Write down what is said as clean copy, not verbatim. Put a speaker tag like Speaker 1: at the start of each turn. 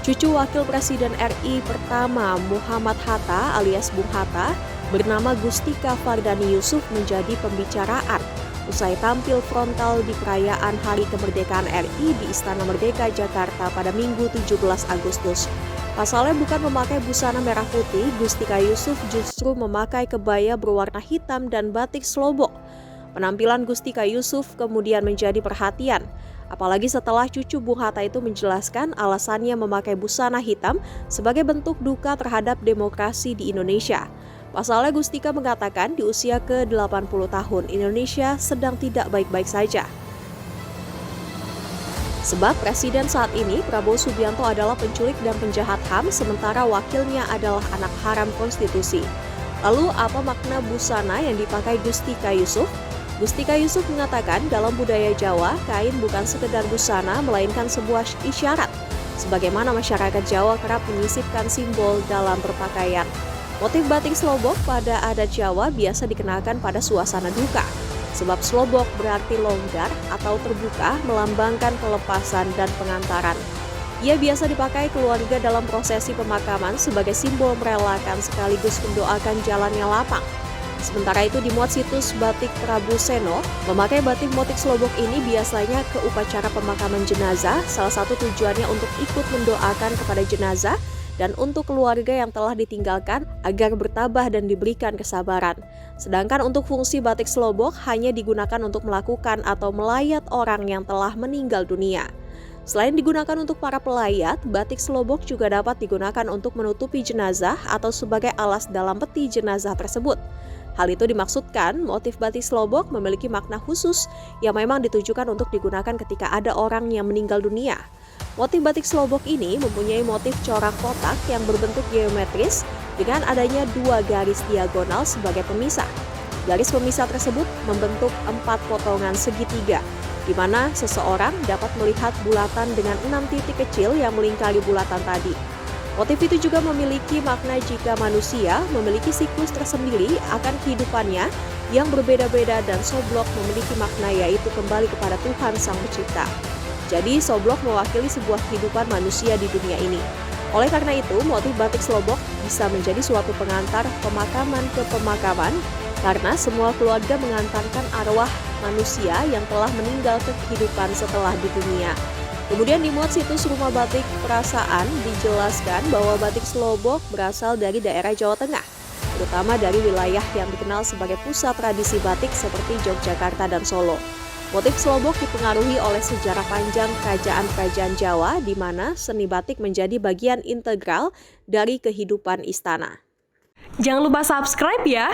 Speaker 1: Cucu Wakil Presiden RI pertama Muhammad Hatta alias Bung Hatta bernama Gustika Fardani Yusuf menjadi pembicaraan usai tampil frontal di perayaan Hari Kemerdekaan RI di Istana Merdeka, Jakarta pada Minggu 17 Agustus. Pasalnya bukan memakai busana merah putih, Gustika Yusuf justru memakai kebaya berwarna hitam dan batik slobok. Penampilan Gustika Yusuf kemudian menjadi perhatian, apalagi setelah cucu Bung Hatta itu menjelaskan alasannya memakai busana hitam sebagai bentuk duka terhadap demokrasi di Indonesia. Pasalnya Gustika mengatakan di usia ke-80 tahun Indonesia sedang tidak baik-baik saja. Sebab presiden saat ini Prabowo Subianto adalah penculik dan penjahat HAM sementara wakilnya adalah anak haram konstitusi. Lalu apa makna busana yang dipakai Gustika Yusuf? Gustika Yusuf mengatakan dalam budaya Jawa, kain bukan sekedar busana melainkan sebuah isyarat. Sebagaimana masyarakat Jawa kerap menyisipkan simbol dalam berpakaian. Motif batik slobok pada adat Jawa biasa dikenakan pada suasana duka. Sebab slobok berarti longgar atau terbuka melambangkan pelepasan dan pengantaran. Ia biasa dipakai keluarga dalam prosesi pemakaman sebagai simbol merelakan sekaligus mendoakan jalannya lapang. Sementara itu di muat situs Batik Prabu Seno, memakai batik motif slobok ini biasanya ke upacara pemakaman jenazah, salah satu tujuannya untuk ikut mendoakan kepada jenazah dan untuk keluarga yang telah ditinggalkan agar bertabah dan diberikan kesabaran. Sedangkan untuk fungsi batik slobok hanya digunakan untuk melakukan atau melayat orang yang telah meninggal dunia. Selain digunakan untuk para pelayat, batik slobok juga dapat digunakan untuk menutupi jenazah atau sebagai alas dalam peti jenazah tersebut. Hal itu dimaksudkan motif batik slobok memiliki makna khusus yang memang ditujukan untuk digunakan ketika ada orang yang meninggal dunia. Motif batik slobok ini mempunyai motif corak kotak yang berbentuk geometris dengan adanya dua garis diagonal sebagai pemisah. Garis pemisah tersebut membentuk 4 potongan segitiga, di mana seseorang dapat melihat bulatan dengan 6 titik kecil yang melingkari bulatan tadi. Motif itu juga memiliki makna jika manusia memiliki siklus tersendiri akan kehidupannya yang berbeda-beda dan soblok memiliki makna yaitu kembali kepada Tuhan Sang Pencipta. Jadi soblok mewakili sebuah kehidupan manusia di dunia ini. Oleh karena itu, motif batik slobok bisa menjadi suatu pengantar pemakaman ke pemakaman karena semua keluarga mengantarkan arwah manusia yang telah meninggal ke kehidupan setelah di dunia. Kemudian di muat situs Rumah Batik Perasaan dijelaskan bahwa batik slobok berasal dari daerah Jawa Tengah, terutama dari wilayah yang dikenal sebagai pusat tradisi batik seperti Yogyakarta dan Solo. Motif slobok dipengaruhi oleh sejarah panjang kerajaan-kerajaan Jawa di mana seni batik menjadi bagian integral dari kehidupan istana.
Speaker 2: Jangan lupa subscribe ya!